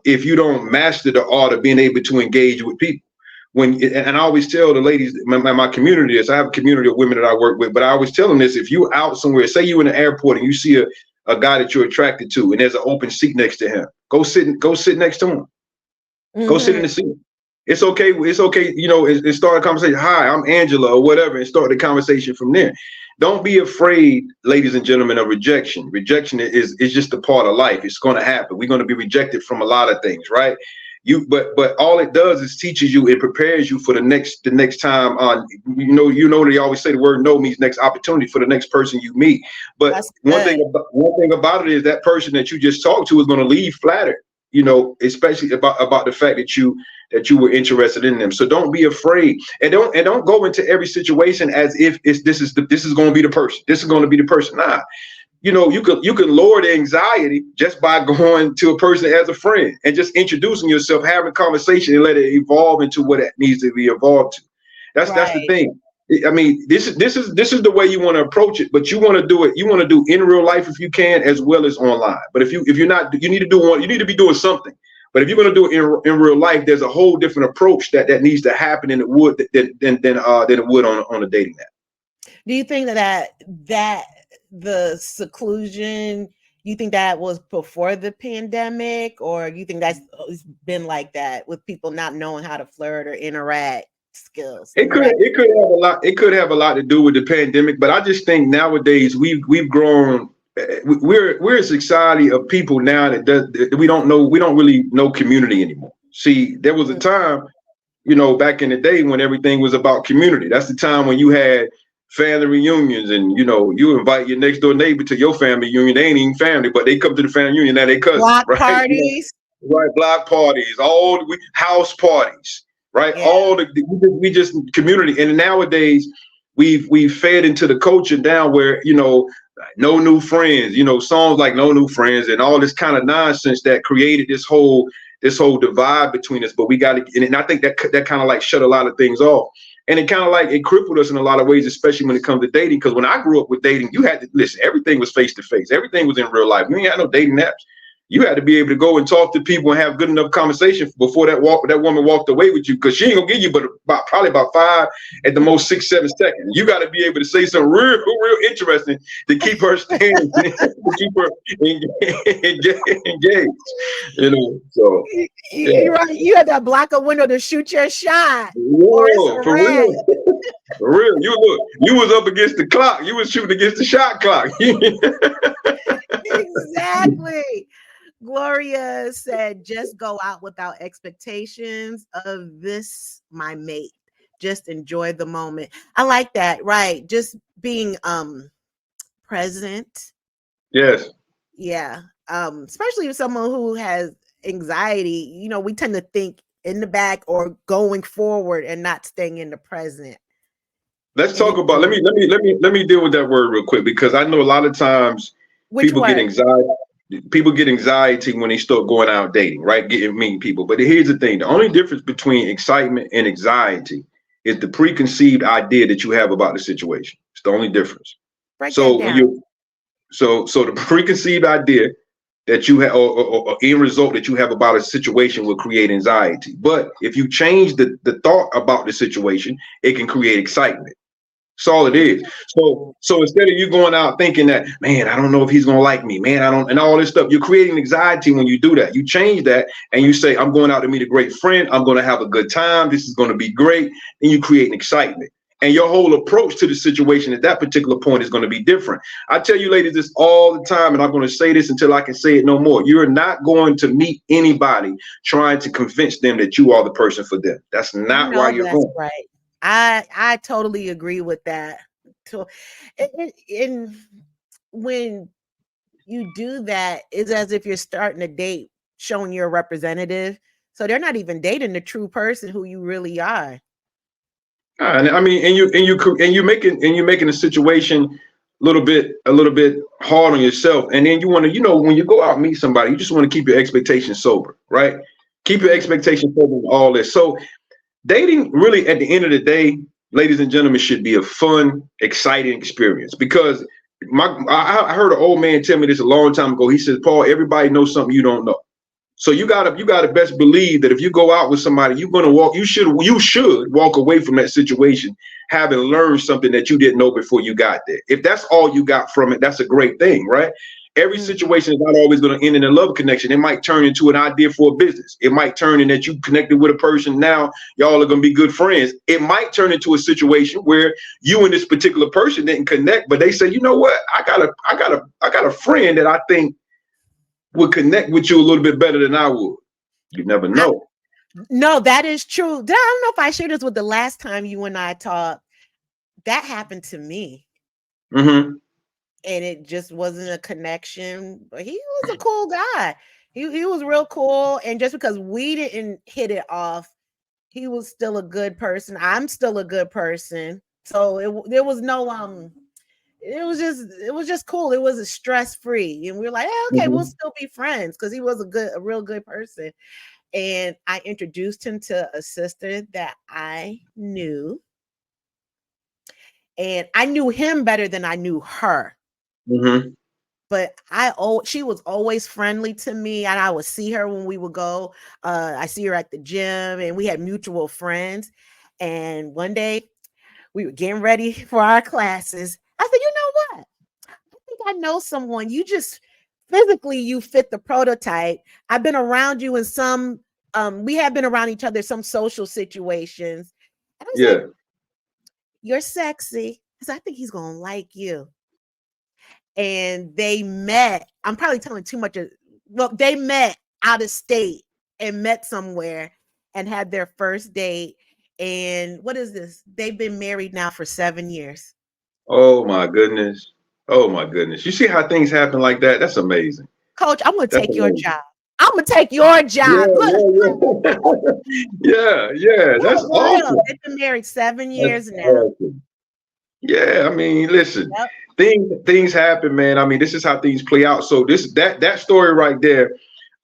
if you don't master the art of being able to engage with people. And I always tell the ladies, my community is, I have a community of women that I work with, but I always tell them this: if you out somewhere, say you in the airport and you see a guy that you're attracted to, and there's an open seat next to him, go sit next to him. Go sit in the seat. It's okay. It's okay. You know, and start a conversation. Hi, I'm Angela, or whatever, and start the conversation from there. Don't be afraid, ladies and gentlemen, of rejection. Rejection is just a part of life. It's going to happen. We're going to be rejected from a lot of things, right? But all it does is teaches you, it prepares you for the next time. You know they always say the word no means next opportunity for the next person you meet. But one thing about it is that person that you just talked to is going to leave flattered. You know, especially about the fact that you were interested in them. So don't be afraid, and don't go into every situation as if this is going to be the person. This is going to be the person. Nah. You know, you could lower the anxiety just by going to a person as a friend and just introducing yourself, having a conversation, and let it evolve into what it needs to be evolved to. That's the thing. I mean, this is the way you want to approach it, but you want to do it. You want to do in real life if you can, as well as online. But if you're not, you need to do one. You need to be doing something. But if you're going to do it in real life, there's a whole different approach that needs to happen than it would than it would on a dating app. Do you think that the seclusion, you think that was before the pandemic, or you think that's been like that with people not knowing how to flirt or interact skills? It could have a lot to do with the pandemic, but I just think nowadays we've grown. We're a society of people now that we don't really know community anymore. See, there was a time, you know, back in the day when everything was about community. That's the time when you had family reunions, and you know, you invite your next door neighbor to your family reunion. They ain't even family, but they come to the family reunion. Now they cousins. Block parties, right? Block parties, house parties, right? Yeah. We just community. And nowadays we've fed into the culture down where, you know, no new friends, you know, songs like No New Friends and all this kind of nonsense that created this whole divide between us. But we got to, and I think that kind of like shut a lot of things off. And it kind of like it crippled us in a lot of ways, especially when it comes to dating. Because when I grew up with dating, you had to listen. Everything was face to face. Everything was in real life. We ain't had no dating apps. You had to be able to go and talk to people and have good enough conversation before that woman walked away with you, because she ain't gonna give you but probably about 5, at the most 6, 7 seconds. You got to be able to say something real interesting to keep her standing, to keep her engaged. You know, so you're right. You had to block a window to shoot your shot. Whoa, for real. For real. You was up against the clock. You was shooting against the shot clock. Exactly. Gloria said, just go out without expectations of this, my mate. Just enjoy the moment. I like that. Right. Just being present. Yes. Yeah. Especially with someone who has anxiety, you know, we tend to think in the back or going forward and not staying in the present. Let's talk about, let me deal with that word real quick, because I know a lot of times people get anxiety. People get anxiety when they start going out dating, right? Meeting people. But here's the thing. The only difference between excitement and anxiety is the preconceived idea that you have about the situation. It's the only difference. So the preconceived idea that you have, or end result that you have about a situation, will create anxiety. But if you change the thought about the situation, it can create excitement. That's all it is. So instead of you going out thinking that, man, I don't know if he's gonna like me, man, and all this stuff, you're creating anxiety when you do that. You change that and you say, I'm going out to meet a great friend. I'm going to have a good time. This is going to be great. And you create an excitement. And your whole approach to the situation at that particular point is going to be different. I tell you ladies this all the time, and I'm going to say this until I can say it no more. You're not going to meet anybody trying to convince them that you are the person for them. That's not why you're going. Right. I totally agree with that. So, and when you do that, it's as if you're starting a date showing you're a representative. So they're not even dating the true person who you really are. And I mean, and you're making a situation a little bit hard on yourself. And then you want to, you know, when you go out and meet somebody, you just want to keep your expectations sober, right? Keep your expectations sober and all this. So dating really, at the end of the day, ladies and gentlemen, should be a fun, exciting experience. Because I heard an old man tell me this a long time ago. He says, Paul, everybody knows something you don't know. So you gotta best believe that if you go out with somebody, you should walk away from that situation having learned something that you didn't know before you got there. If that's all you got from it, that's a great thing, right? Every situation is not always going to end in a love connection. It might turn into an idea for a business. It might turn in that you connected with a person. Now y'all are going to be good friends. It might turn into a situation where you and this particular person didn't connect, but they say, you know what? I got a friend that I think would connect with you a little bit better than I would. You never know. No, that is true. I don't know if I shared this with the last time you and I talked. That happened to me. Mm-hmm. And it just wasn't a connection, but he was a cool guy. He was real cool. And just because we didn't hit it off, he was still a good person. I'm still a good person. So there was no it was just cool. It was stress-free. And we were like, okay, we'll still be friends because he was a real good person. And I introduced him to a sister that I knew. And I knew him better than I knew her. Mm-hmm. But she was always friendly to me, and I would see her when we would go. I see her at the gym, and we had mutual friends. And one day we were getting ready for our classes. I said, you know what? I think I know someone. You just physically, you fit the prototype. I've been around you in some, we have been around each other in some social situations. And I said, you're sexy. I said, I think he's going to like you. And they met. I'm probably telling too much. They met out of state and met somewhere and had their first date. And what is this? They've been married now for 7 years. Oh my goodness. Oh my goodness. You see how things happen like that? That's amazing. Coach, I'm going to take your job. I'm going to take your job. Yeah. That's awesome. They've been married 7 years now. Awesome. Yeah, I mean, listen, things happen, man. I mean, this is how things play out. So that story right there,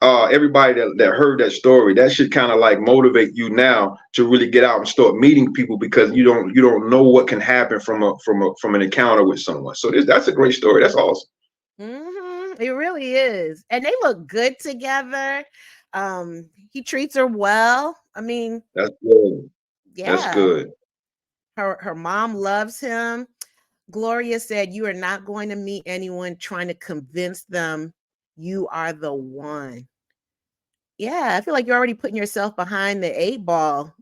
everybody that heard that story, that should kind of like motivate you now to really get out and start meeting people, because you don't know what can happen from an encounter with someone. So that's a great story. That's awesome. It really is, and they look good together. He treats her well. I mean, that's good. Yeah, that's good. Her mom loves him. Gloria said, you are not going to meet anyone trying to convince them you are the one. Yeah, I feel like you're already putting yourself behind the 8 ball.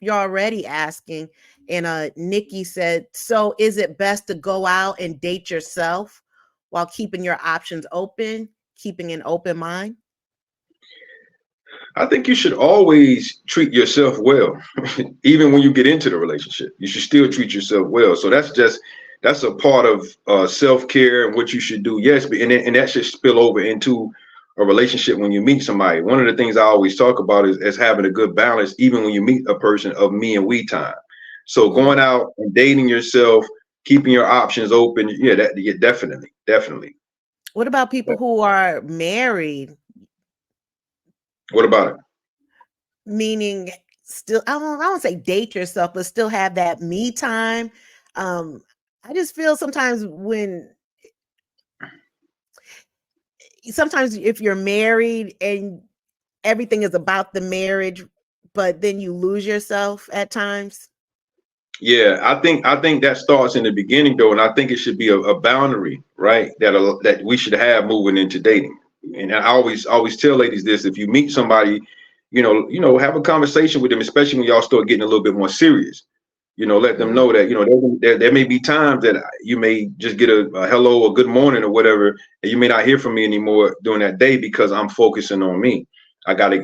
You're already asking. And Nikki said, so is it best to go out and date yourself while keeping your options open, keeping an open mind? I think you should always treat yourself well. Even when you get into the relationship, you should still treat yourself well. So that's a part of self-care and what you should do. Yes, and that should spill over into a relationship when you meet somebody. One of the things I always talk about is having a good balance, even when you meet a person, of me and we time. So going out and dating yourself, keeping your options open. Yeah, definitely. What about people who are married? What about it? Meaning still, I don't say date yourself, but still have that me time. I just feel sometimes if you're married and everything is about the marriage, but then you lose yourself at times. Yeah, I think that starts in the beginning though, and I think it should be a boundary, right? That we should have moving into dating. And I always tell ladies this: if you meet somebody, have a conversation with them, especially when y'all start getting a little bit more serious. Let them know that there may be times that you may just get a hello or good morning or whatever, and you may not hear from me anymore during that day because I'm focusing on me. I gotta,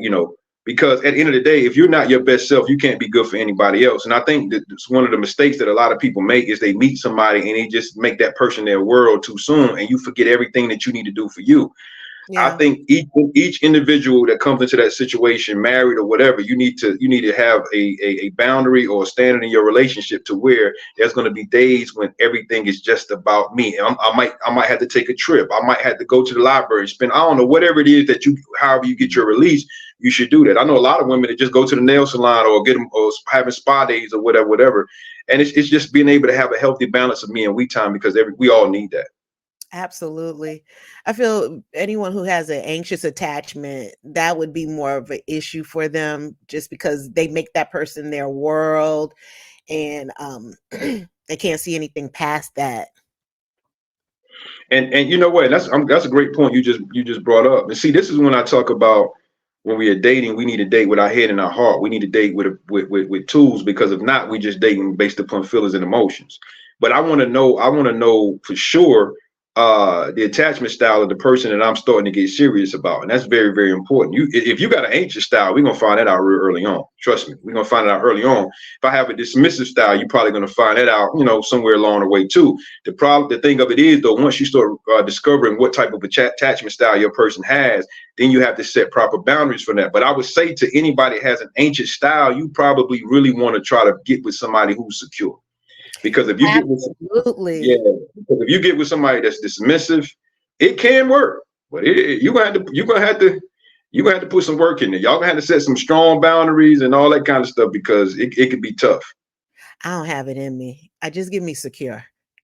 because at the end of the day, if you're not your best self, you can't be good for anybody else. And I think that it's one of the mistakes that a lot of people make is they meet somebody and they just make that person their world too soon, and you forget everything that you need to do for you. Yeah. I think each individual that comes into that situation, married or whatever, you need to have a boundary or a standard in your relationship to where there's going to be days when everything is just about me. And I might have to take a trip. I might have to go to the library, spend, I don't know, whatever it is that however you get your release, you should do that. I know a lot of women that just go to the nail salon or get them or having spa days or whatever. And it's just being able to have a healthy balance of me and we time, because we all need that. Absolutely. I feel anyone who has an anxious attachment, that would be more of an issue for them just because they make that person their world and they can't see anything past that. And you know what? That's a great point you just brought up. And see, this is when I talk about when we are dating, we need to date with our head and our heart. We need to date with tools, because if not, we just dating based upon feelings and emotions. But I want to know for sure the attachment style of the person that I'm starting to get serious about. And that's very, very important. If you got an anxious style, we're gonna find that out real early on. Trust me, we're gonna find it out early on. If I have a dismissive style, you're probably gonna find that out, somewhere along the way too. The thing of it is though, once you start discovering what type of attachment style your person has, then you have to set proper boundaries for that. But I would say to anybody that has an anxious style, you probably really want to try to get with somebody who's secure. Because if you because if you get with somebody that's dismissive, it can work, but you're gonna have to put some work in there. Y'all gonna have to set some strong boundaries and all that kind of stuff, because it could be tough. I don't have it in me. I just give me secure.